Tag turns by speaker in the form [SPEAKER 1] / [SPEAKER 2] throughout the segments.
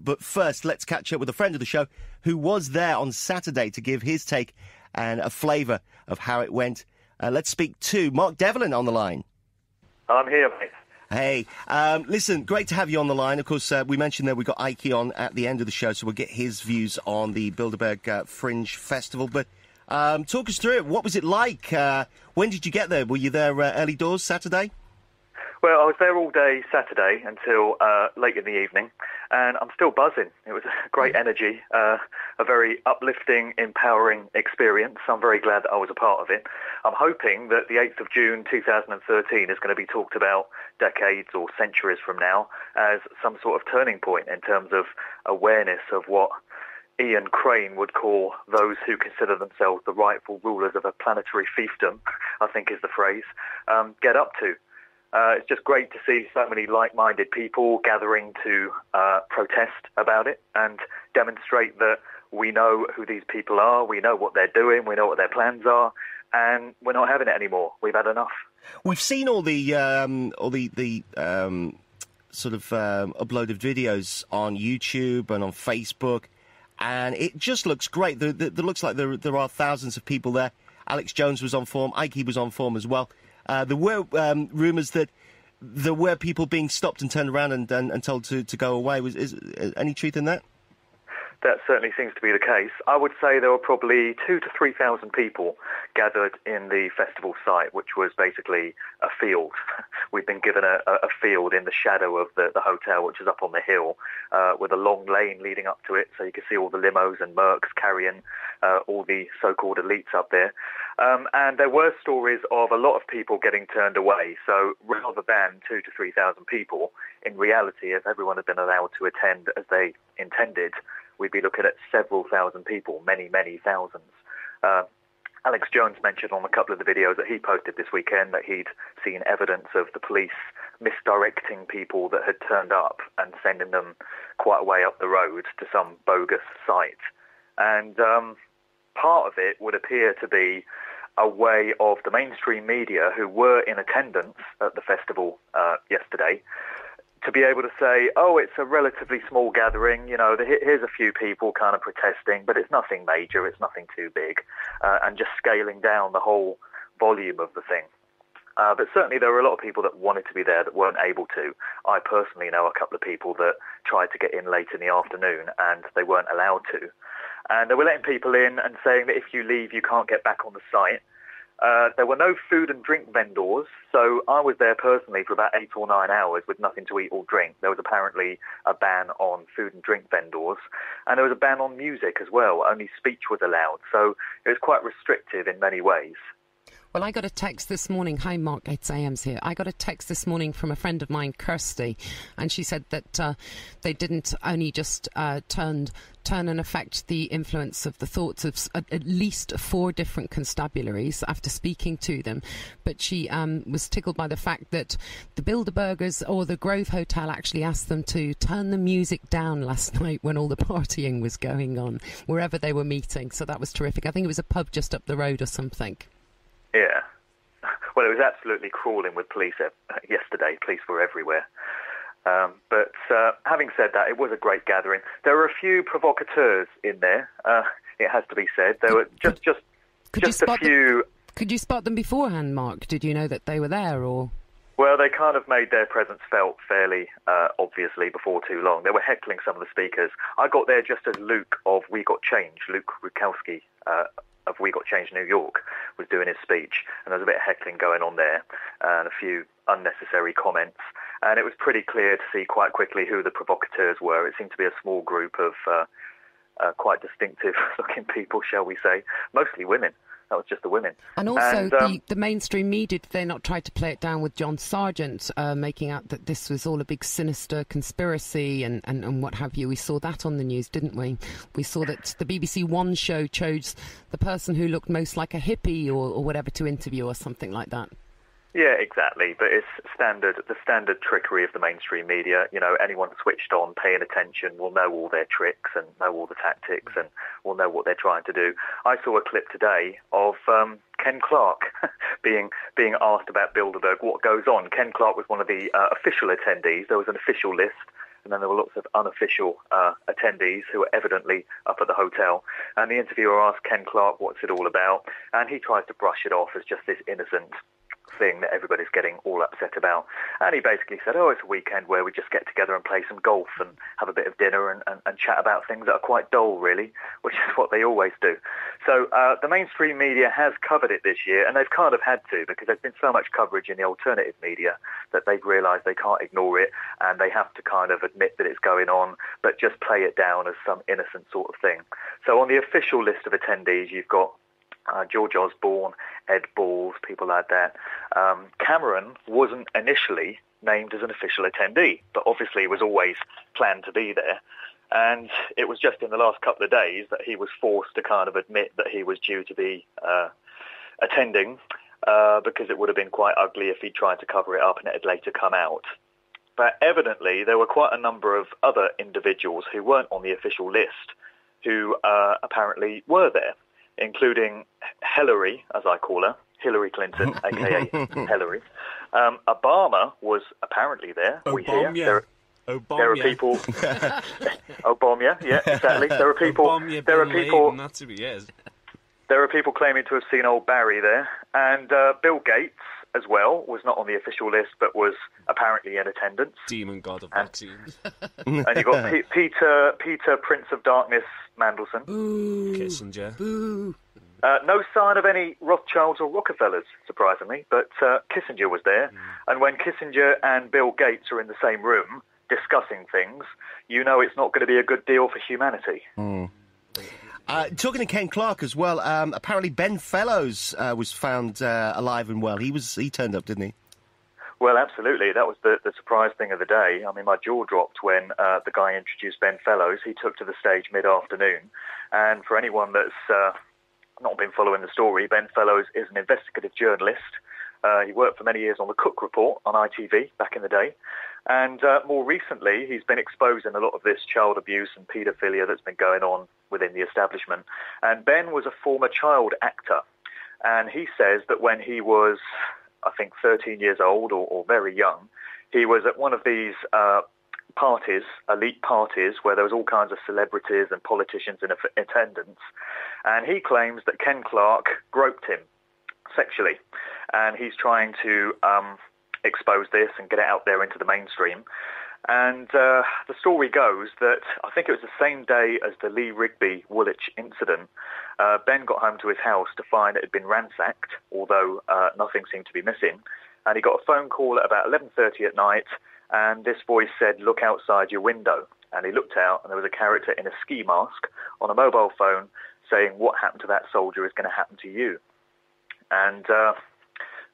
[SPEAKER 1] But first, let's catch up with a friend of the show who was there on Saturday to give his take and a flavour of how it went. Let's speak to Mark Devlin on the line.
[SPEAKER 2] I'm here, mate.
[SPEAKER 1] Hey, listen, great to have you on the line. Of course, we mentioned that we got Ike on at the end of the show, so we'll get his views on the Bilderberg Fringe Festival. But talk us through it. What was it like? When did you get there? Were you there early doors Saturday?
[SPEAKER 2] Well, I was there all day Saturday until late in the evening, and I'm still buzzing. It was a great energy, a very uplifting, empowering experience. I'm very glad that I was a part of it. I'm hoping that the 8th of June 2013 is going to be talked about decades or centuries from now as some sort of turning point in terms of awareness of what Ian Crane would call those who consider themselves the rightful rulers of a planetary fiefdom, I think is the phrase, get up to. It's just great to see so many like-minded people gathering to protest about it and demonstrate that we know who these people are, we know what they're doing, we know what their plans are, and we're not having it anymore. We've had enough.
[SPEAKER 1] We've seen all the sort of uploaded videos on YouTube and on Facebook, and it just looks great. There looks like there are thousands of people there. Alex Jones was on form. Ike was on form as well. There were rumours that there were people being stopped and turned around and told to go away. Is any truth in that?
[SPEAKER 2] That certainly seems to be the case. I would say there were probably 2,000 to 3,000 people gathered in the festival site, which was basically a field. We've been given a field in the shadow of the hotel, which is up on the hill, with a long lane leading up to it, so you can see all the limos and Mercs carrying all the so-called elites up there. And there were stories of a lot of people getting turned away. So rather than 2,000 to 3,000 people, in reality, if everyone had been allowed to attend as they intended, we'd be looking at several thousand people, many, many thousands. Alex Jones mentioned on a couple of the videos that he posted this weekend that he'd seen evidence of the police misdirecting people that had turned up and sending them quite a way up the road to some bogus site. And part of it would appear to be a way of the mainstream media who were in attendance at the festival yesterday to be able to say, oh, it's a relatively small gathering, you know, here's a few people kind of protesting, but it's nothing major, it's nothing too big, and just scaling down the whole volume of the thing. But certainly there were a lot of people that wanted to be there that weren't able to. I personally know a couple of people that tried to get in late in the afternoon and they weren't allowed to. And they were letting people in and saying that if you leave, you can't get back on the site. There were no food and drink vendors, so I was there personally for about 8 or 9 hours with nothing to eat or drink. There was apparently a ban on food and drink vendors, and there was a ban on music as well. Only speech was allowed, so it was quite restrictive in many ways.
[SPEAKER 3] Well, I got a text this morning. Hi, Mark, it's AM's here. I got a text this morning from a friend of mine, Kirsty, and she said that they didn't only just turn and affect the influence of the thoughts of at least 4 different constabularies after speaking to them, but she was tickled by the fact that the Bilderbergers or the Grove Hotel actually asked them to turn the music down last night when all the partying was going on, wherever they were meeting. So that was terrific. I think it was a pub just up the road or something.
[SPEAKER 2] Yeah. Well, it was absolutely crawling with police yesterday. Police were everywhere. But having said that, it was a great gathering. There were a few provocateurs in there, it has to be said. There were just a few...
[SPEAKER 3] Could you spot them beforehand, Mark? Did you know that they were there, or...?
[SPEAKER 2] Well, they kind of made their presence felt fairly obviously before too long. They were heckling some of the speakers. I got there just as Luke of We Got Change, Luke Rukowski, of We Got Change New York, was doing his speech, and there was a bit of heckling going on there and a few unnecessary comments, and it was pretty clear to see quite quickly who the provocateurs were. It seemed to be a small group of quite distinctive looking people, shall we say, mostly women. That was just the women.
[SPEAKER 3] And also the mainstream media, did they not try to play it down with John Sargent, making out that this was all a big sinister conspiracy and what have you? We saw that on the news, didn't we? We saw that the BBC One show chose the person who looked most like a hippie or whatever to interview or something like that.
[SPEAKER 2] Yeah, exactly. But it's the standard trickery of the mainstream media. You know, anyone switched on, paying attention, will know all their tricks and know all the tactics and will know what they're trying to do. I saw a clip today of Ken Clark being asked about Bilderberg, what goes on. Ken Clark was one of the official attendees. There was an official list, and then there were lots of unofficial attendees who were evidently up at the hotel. And the interviewer asked Ken Clark, what's it all about? And he tries to brush it off as just this innocent thing that everybody's getting all upset about. And he basically said, it's a weekend where we just get together and play some golf and have a bit of dinner and chat about things that are quite dull, really, which is what they always do. So the mainstream media has covered it this year, and they've kind of had to, because there's been so much coverage in the alternative media that they've realised they can't ignore it, and they have to kind of admit that it's going on, but just play it down as some innocent sort of thing. So on the official list of attendees, you've got George Osborne, Ed Balls, people like that. Cameron wasn't initially named as an official attendee, but obviously was always planned to be there. And it was just in the last couple of days that he was forced to kind of admit that he was due to be attending, because it would have been quite ugly if he tried to cover it up and it had later come out. But evidently there were quite a number of other individuals who weren't on the official list who apparently were there, including Hillary, as I call her, Hillary Clinton, a.k.a. Hillary. Obama was apparently there. We hear. There are people. Obama, yeah, exactly. There are people. There are people.
[SPEAKER 4] That's who he is.
[SPEAKER 2] There are people claiming to have seen old Barry there, and Bill Gates as well was not on the official list, but was apparently in attendance.
[SPEAKER 4] Demon god of vaccines.
[SPEAKER 2] And you got Peter, Prince of Darkness, Mandelson.
[SPEAKER 3] Boo.
[SPEAKER 4] Kissinger.
[SPEAKER 3] Boo.
[SPEAKER 2] No sign of any Rothschilds or Rockefellers, surprisingly, but Kissinger was there. And when Kissinger and Bill Gates are in the same room discussing things, you know it's not going to be a good deal for humanity.
[SPEAKER 1] Talking to Ken Clark as well, apparently Ben Fellows was found alive and well. He turned up, didn't he?
[SPEAKER 2] Well, absolutely. That was the surprise thing of the day. I mean, my jaw dropped when the guy introduced Ben Fellows. He took to the stage mid-afternoon. And for anyone that's not been following the story, Ben Fellows is an investigative journalist. He worked for many years on the Cook Report on ITV back in the day. And more recently, he's been exposing a lot of this child abuse and paedophilia that's been going on within the establishment. And Ben was a former child actor. And he says that when he was, I think, 13 years old or very young, he was at one of these parties, elite parties, where there was all kinds of celebrities and politicians in attendance. And he claims that Ken Clark groped him sexually. And he's trying to expose this and get it out there into the mainstream. And the story goes that I think it was the same day as the Lee Rigby Woolwich incident. Ben got home to his house to find it had been ransacked, although nothing seemed to be missing. And he got a phone call at about 11:30 at night, and this voice said, "Look outside your window." And he looked out, and there was a character in a ski mask on a mobile phone saying, "What happened to that soldier is going to happen to you." And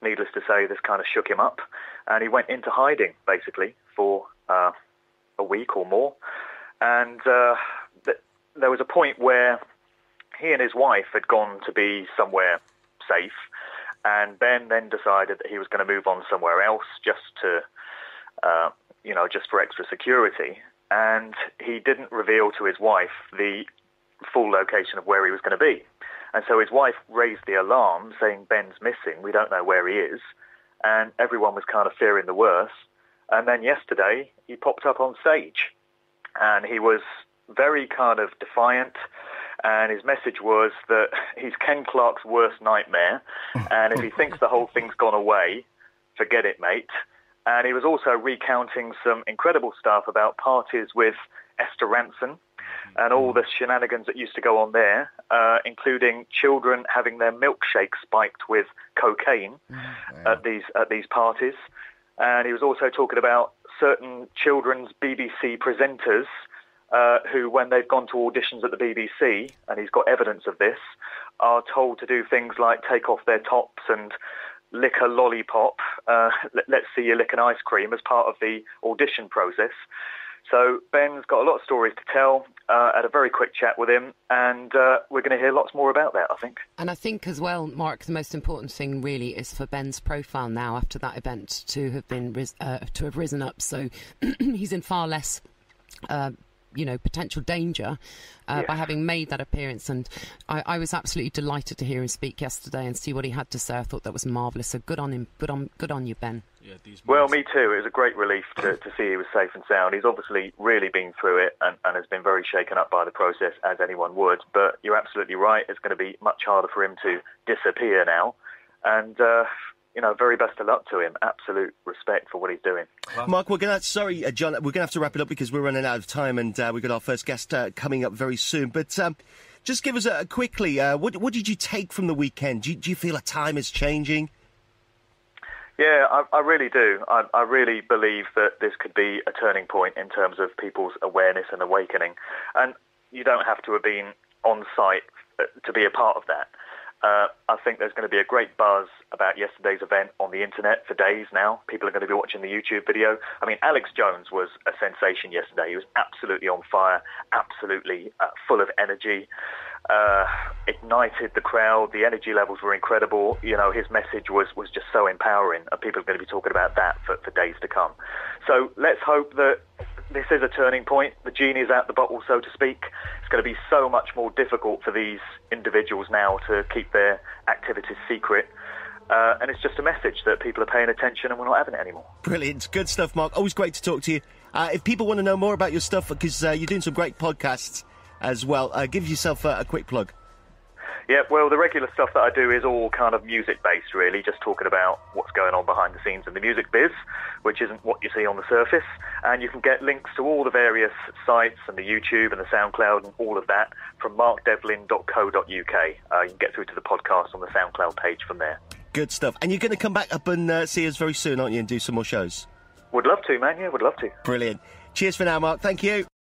[SPEAKER 2] needless to say, this kind of shook him up, and he went into hiding, basically, for a week or more. And there was a point where he and his wife had gone to be somewhere safe, and Ben then decided that he was going to move on somewhere else just to, just for extra security. And he didn't reveal to his wife the full location of where he was going to be. And so his wife raised the alarm saying, "Ben's missing, we don't know where he is." And everyone was kind of fearing the worst. And then yesterday, he popped up on stage. And he was very kind of defiant. And his message was that he's Ken Clark's worst nightmare. And if he thinks the whole thing's gone away, forget it, mate. And he was also recounting some incredible stuff about parties with Esther Rantzen and all the shenanigans that used to go on there, including children having their milkshakes spiked with cocaine at these parties. And he was also talking about certain children's BBC presenters who, when they've gone to auditions at the BBC, and he's got evidence of this, are told to do things like take off their tops and lick a lollipop, let's see you lick an ice cream as part of the audition process. So Ben's got a lot of stories to tell. Had a very quick chat with him, and we're going to hear lots more about that, I think.
[SPEAKER 3] And I think as well, Mark, the most important thing really is for Ben's profile now after that event to have been risen up. So he's in far less potential danger by having made that appearance. And I was absolutely delighted to hear him speak yesterday and see what he had to say. I thought that was marvellous. So good on him. Good on you, Ben.
[SPEAKER 4] Yeah,
[SPEAKER 2] well, me too. It was a great relief to see he was safe and sound. He's obviously really been through it and has been very shaken up by the process, as anyone would. But you're absolutely right. It's going to be much harder for him to disappear now. And, very best of luck to him. Absolute respect for what he's doing.
[SPEAKER 1] Mark, John, we're going to have to wrap it up because we're running out of time, and we've got our first guest coming up very soon. But just give us quickly, what did you take from the weekend? Do you feel a time is changing?
[SPEAKER 2] Yeah, I really do. I really believe that this could be a turning point in terms of people's awareness and awakening. And you don't have to have been on site to be a part of that. I think there's going to be a great buzz about yesterday's event on the internet for days now. People are going to be watching the YouTube video. I mean, Alex Jones was a sensation yesterday. He was absolutely on fire, absolutely full of energy, ignited the crowd. The energy levels were incredible. His message was just so empowering, and people are going to be talking about that for days to come. So let's hope that this is a turning point. The genie's out the bottle, so to speak. It's going to be so much more difficult for these individuals now to keep their activities secret. And it's just a message that people are paying attention and we're not having it anymore.
[SPEAKER 1] Brilliant. Good stuff, Mark. Always great to talk to you. If people want to know more about your stuff, because you're doing some great podcasts as well, give yourself a quick plug.
[SPEAKER 2] Yeah, well, the regular stuff that I do is all kind of music-based, really, just talking about what's going on behind the scenes in the music biz, which isn't what you see on the surface. And you can get links to all the various sites and the YouTube and the SoundCloud and all of that from markdevlin.co.uk. You can get through to the podcast on the SoundCloud page from there.
[SPEAKER 1] Good stuff. And you're going to come back up and see us very soon, aren't you, and do some more shows?
[SPEAKER 2] Would love to, man. Yeah, would love to.
[SPEAKER 1] Brilliant. Cheers for now, Mark. Thank you.